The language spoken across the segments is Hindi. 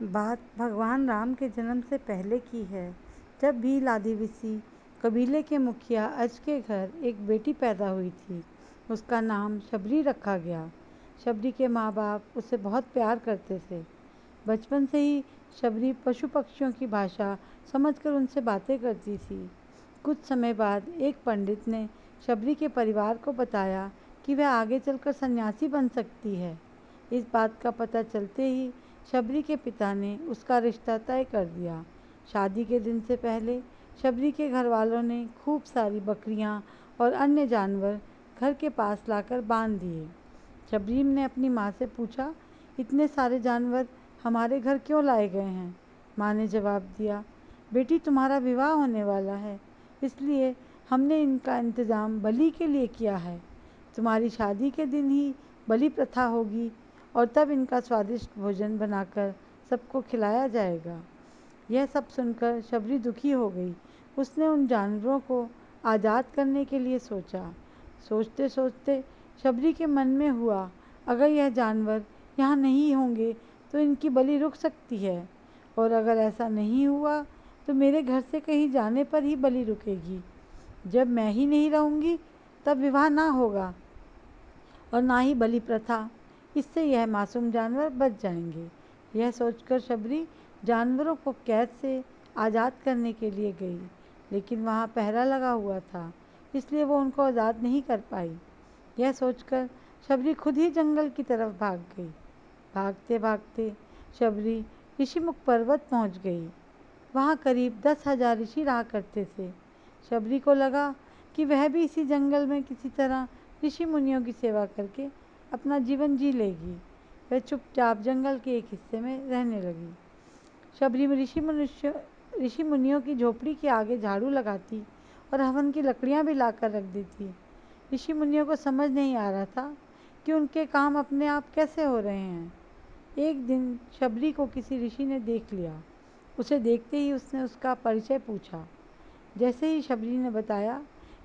बात भगवान राम के जन्म से पहले की है, जब भील आदिवासी कबीले के मुखिया अज के घर एक बेटी पैदा हुई थी। उसका नाम शबरी रखा गया। शबरी के माँ बाप उसे बहुत प्यार करते थे। बचपन से ही शबरी पशु पक्षियों की भाषा समझकर उनसे बातें करती थी। कुछ समय बाद एक पंडित ने शबरी के परिवार को बताया कि वह आगे चलकर सन्यासी बन सकती है। इस बात का पता चलते ही शबरी के पिता ने उसका रिश्ता तय कर दिया। शादी के दिन से पहले शबरी के घर वालों ने खूब सारी बकरियां और अन्य जानवर घर के पास लाकर बांध दिए। शबरी ने अपनी माँ से पूछा, इतने सारे जानवर हमारे घर क्यों लाए गए हैं? माँ ने जवाब दिया, बेटी तुम्हारा विवाह होने वाला है, इसलिए हमने इनका इंतज़ाम बलि के लिए किया है। तुम्हारी शादी के दिन ही बलि प्रथा होगी और तब इनका स्वादिष्ट भोजन बनाकर सबको खिलाया जाएगा। यह सब सुनकर शबरी दुखी हो गई। उसने उन जानवरों को आज़ाद करने के लिए सोचा। सोचते सोचते शबरी के मन में हुआ, अगर यह जानवर यहाँ नहीं होंगे तो इनकी बलि रुक सकती है, और अगर ऐसा नहीं हुआ तो मेरे घर से कहीं जाने पर ही बलि रुकेगी। जब मैं ही नहीं रहूँगी तब विवाह ना होगा और ना ही बलि प्रथा। इससे यह मासूम जानवर बच जाएंगे। यह सोचकर शबरी जानवरों को कैद से आज़ाद करने के लिए गई, लेकिन वहाँ पहरा लगा हुआ था, इसलिए वो उनको आज़ाद नहीं कर पाई। यह सोचकर शबरी खुद ही जंगल की तरफ भाग गई। भागते भागते शबरी ऋषिमुख पर्वत पहुँच गई। वहाँ करीब 10,000 ऋषि रहा करते थे। शबरी को लगा कि वह भी इसी जंगल में किसी तरह ऋषि मुनियों की सेवा करके अपना जीवन जी लेगी। वह चुपचाप जंगल के एक हिस्से में रहने लगी। शबरी में ऋषि मुनियों की झोपड़ी के आगे झाड़ू लगाती और हवन की लकड़ियाँ भी लाकर रख देती। ऋषि मुनियों को समझ नहीं आ रहा था कि उनके काम अपने आप कैसे हो रहे हैं। एक दिन शबरी को किसी ऋषि ने देख लिया। उसे देखते ही उसने उसका परिचय पूछा। जैसे ही शबरी ने बताया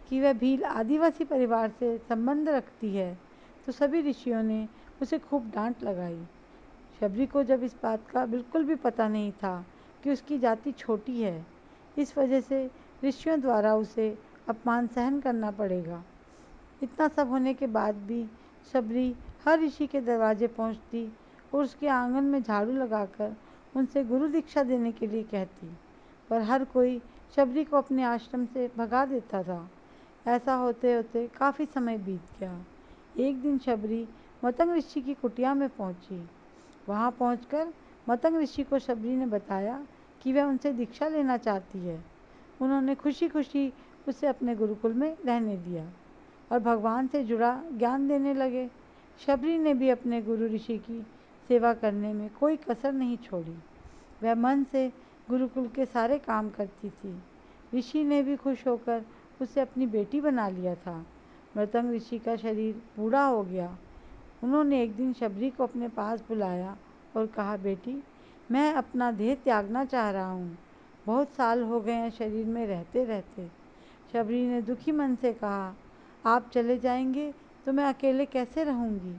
कि वह भील आदिवासी परिवार से संबंध रखती है, तो सभी ऋषियों ने उसे खूब डांट लगाई। शबरी को जब इस बात का बिल्कुल भी पता नहीं था कि उसकी जाति छोटी है, इस वजह से ऋषियों द्वारा उसे अपमान सहन करना पड़ेगा। इतना सब होने के बाद भी शबरी हर ऋषि के दरवाजे पहुंचती और उसके आंगन में झाड़ू लगाकर उनसे गुरु दीक्षा देने के लिए कहती, पर हर कोई शबरी को अपने आश्रम से भगा देता था। ऐसा होते होते काफ़ी समय बीत गया। एक दिन शबरी मतंग ऋषि की कुटिया में पहुंची। वहां पहुंचकर मतंग ऋषि को शबरी ने बताया कि वह उनसे दीक्षा लेना चाहती है। उन्होंने खुशी खुशी उसे अपने गुरुकुल में रहने दिया और भगवान से जुड़ा ज्ञान देने लगे। शबरी ने भी अपने गुरु ऋषि की सेवा करने में कोई कसर नहीं छोड़ी। वह मन से गुरुकुल के सारे काम करती थी। ऋषि ने भी खुश होकर उसे अपनी बेटी बना लिया था। मृतंग ऋषि का शरीर बूढ़ा हो गया। उन्होंने एक दिन शबरी को अपने पास बुलाया और कहा, बेटी, मैं अपना देह त्यागना चाह रहा हूँ। बहुत साल हो गए हैं शरीर में रहते रहते। शबरी ने दुखी मन से कहा, आप चले जाएंगे तो मैं अकेले कैसे रहूँगी?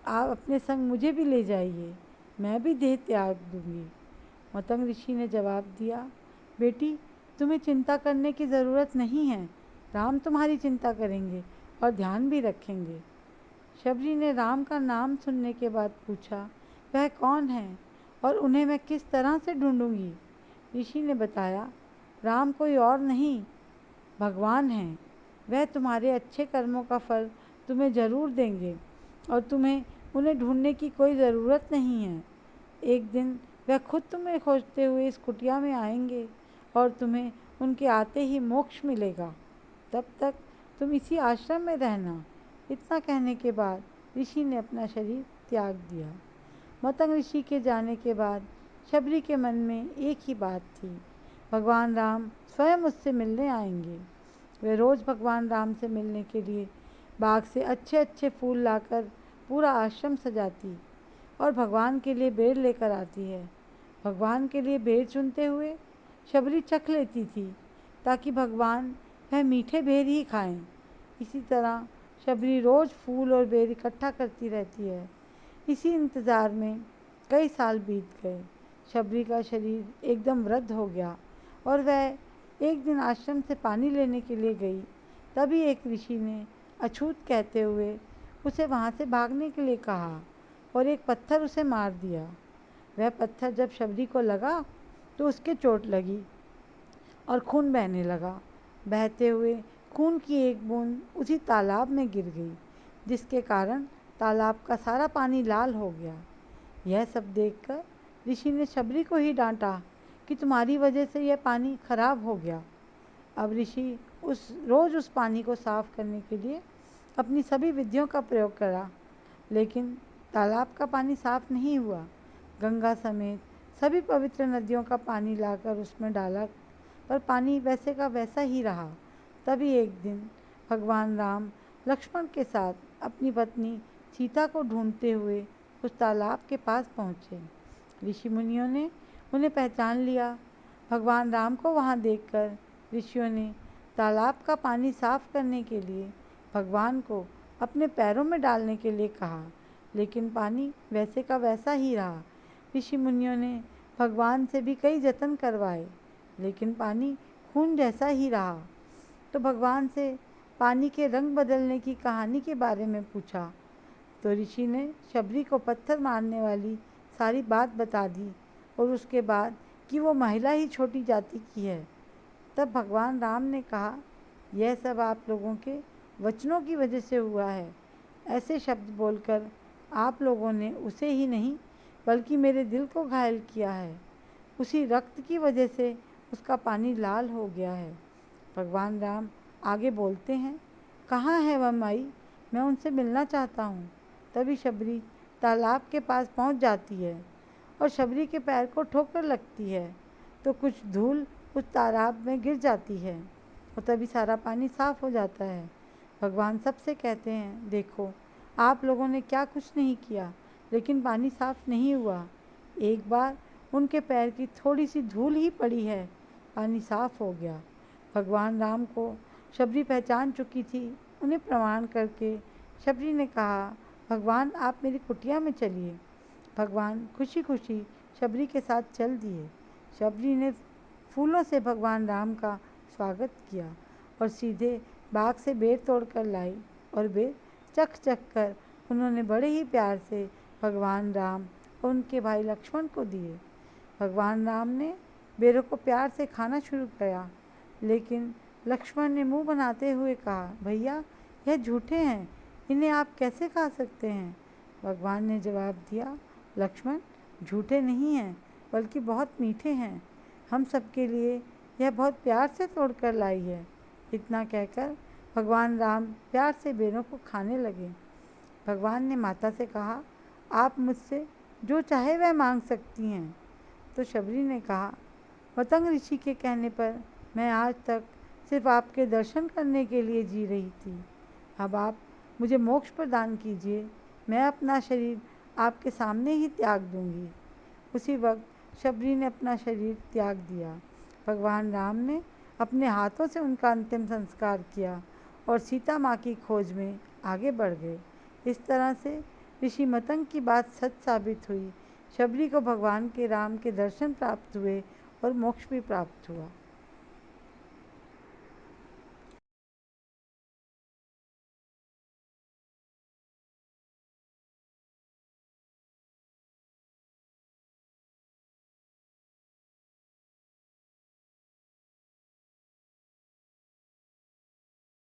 आप अपने संग मुझे भी ले जाइए, मैं भी देह त्याग दूंगी। मतंग ऋषि ने जवाब दिया, बेटी, तुम्हें चिंता करने की ज़रूरत नहीं है। राम तुम्हारी चिंता करेंगे और ध्यान भी रखेंगे। शबरी ने राम का नाम सुनने के बाद पूछा, वह कौन है और उन्हें मैं किस तरह से ढूंढूंगी? ऋषि ने बताया, राम कोई और नहीं, भगवान हैं। वह तुम्हारे अच्छे कर्मों का फल तुम्हें ज़रूर देंगे और तुम्हें उन्हें ढूंढने की कोई ज़रूरत नहीं है। एक दिन वह खुद तुम्हें खोजते हुए इस कुटिया में आएंगे और तुम्हें उनके आते ही मोक्ष मिलेगा। तब तक तुम इसी आश्रम में रहना। इतना कहने के बाद ऋषि ने अपना शरीर त्याग दिया। मतंग ऋषि के जाने के बाद शबरी के मन में एक ही बात थी, भगवान राम स्वयं मुझसे मिलने आएंगे। वे रोज़ भगवान राम से मिलने के लिए बाग से अच्छे अच्छे फूल लाकर पूरा आश्रम सजाती और भगवान के लिए बेर लेकर आती है। भगवान के लिए बेर चुनते हुए शबरी चख लेती थी ताकि भगवान वह मीठे बेर ही खाएं। इसी तरह शबरी रोज़ फूल और बेर इकट्ठा करती रहती है। इसी इंतज़ार में कई साल बीत गए। शबरी का शरीर एकदम वृद्ध हो गया और वह एक दिन आश्रम से पानी लेने के लिए गई। तभी एक ऋषि ने अछूत कहते हुए उसे वहाँ से भागने के लिए कहा और एक पत्थर उसे मार दिया। वह पत्थर जब शबरी को लगा तो उसके चोट लगी और खून बहने लगा। बहते हुए खून की एक बूंद उसी तालाब में गिर गई, जिसके कारण तालाब का सारा पानी लाल हो गया। यह सब देखकर ऋषि ने शबरी को ही डांटा कि तुम्हारी वजह से यह पानी खराब हो गया। अब ऋषि रोज उस पानी को साफ करने के लिए अपनी सभी विधियों का प्रयोग करा, लेकिन तालाब का पानी साफ नहीं हुआ। गंगा समेत सभी पवित्र नदियों का पानी लाकर उसमें डाला, पर पानी वैसे का वैसा ही रहा। तभी एक दिन भगवान राम लक्ष्मण के साथ अपनी पत्नी सीता को ढूंढते हुए उस तालाब के पास पहुँचे। ऋषि मुनियों ने उन्हें पहचान लिया। भगवान राम को वहाँ देखकर ऋषियों ने तालाब का पानी साफ करने के लिए भगवान को अपने पैरों में डालने के लिए कहा, लेकिन पानी वैसे का वैसा ही रहा। ऋषि मुनियों ने भगवान से भी कई जतन करवाए, लेकिन पानी खून जैसा ही रहा। तो भगवान से पानी के रंग बदलने की कहानी के बारे में पूछा, तो ऋषि ने शबरी को पत्थर मारने वाली सारी बात बता दी और उसके बाद कि वो महिला ही छोटी जाति की है। तब भगवान राम ने कहा, यह सब आप लोगों के वचनों की वजह से हुआ है। ऐसे शब्द बोलकर आप लोगों ने उसे ही नहीं बल्कि मेरे दिल को घायल किया है। उसी रक्त की वजह से उसका पानी लाल हो गया है। भगवान राम आगे बोलते हैं, कहाँ है वह माई, मैं उनसे मिलना चाहता हूँ। तभी शबरी तालाब के पास पहुँच जाती है और शबरी के पैर को ठोकर लगती है, तो कुछ धूल उस तालाब में गिर जाती है और तभी सारा पानी साफ हो जाता है। भगवान सबसे कहते हैं, देखो आप लोगों ने क्या कुछ नहीं किया, लेकिन पानी साफ नहीं हुआ। एक बार उनके पैर की थोड़ी सी धूल ही पड़ी है, पानी साफ हो गया। भगवान राम को शबरी पहचान चुकी थी। उन्हें प्रणाम करके शबरी ने कहा, भगवान आप मेरी कुटिया में चलिए। भगवान खुशी खुशी शबरी के साथ चल दिए। शबरी ने फूलों से भगवान राम का स्वागत किया और सीधे बाग से बेर तोड़ कर लाई और बेर चख चख कर उन्होंने बड़े ही प्यार से भगवान राम और उनके भाई लक्ष्मण को दिए। भगवान राम ने बेरों को प्यार से खाना शुरू किया, लेकिन लक्ष्मण ने मुंह बनाते हुए कहा, भैया यह झूठे हैं, इन्हें आप कैसे खा सकते हैं। भगवान ने जवाब दिया, लक्ष्मण झूठे नहीं हैं बल्कि बहुत मीठे हैं। हम सबके लिए यह बहुत प्यार से तोड़कर लाई है। इतना कहकर भगवान राम प्यार से बेरों को खाने लगे। भगवान ने माता से कहा, आप मुझसे जो चाहे वह मांग सकती हैं। तो शबरी ने कहा, मतंग ऋषि के कहने पर मैं आज तक सिर्फ आपके दर्शन करने के लिए जी रही थी। अब आप मुझे मोक्ष प्रदान कीजिए, मैं अपना शरीर आपके सामने ही त्याग दूंगी। उसी वक्त शबरी ने अपना शरीर त्याग दिया। भगवान राम ने अपने हाथों से उनका अंतिम संस्कार किया और सीता माँ की खोज में आगे बढ़ गए। इस तरह से ऋषि मतंग की बात सच साबित हुई। शबरी को भगवान के राम के दर्शन प्राप्त हुए और मोक्ष भी प्राप्त हुआ।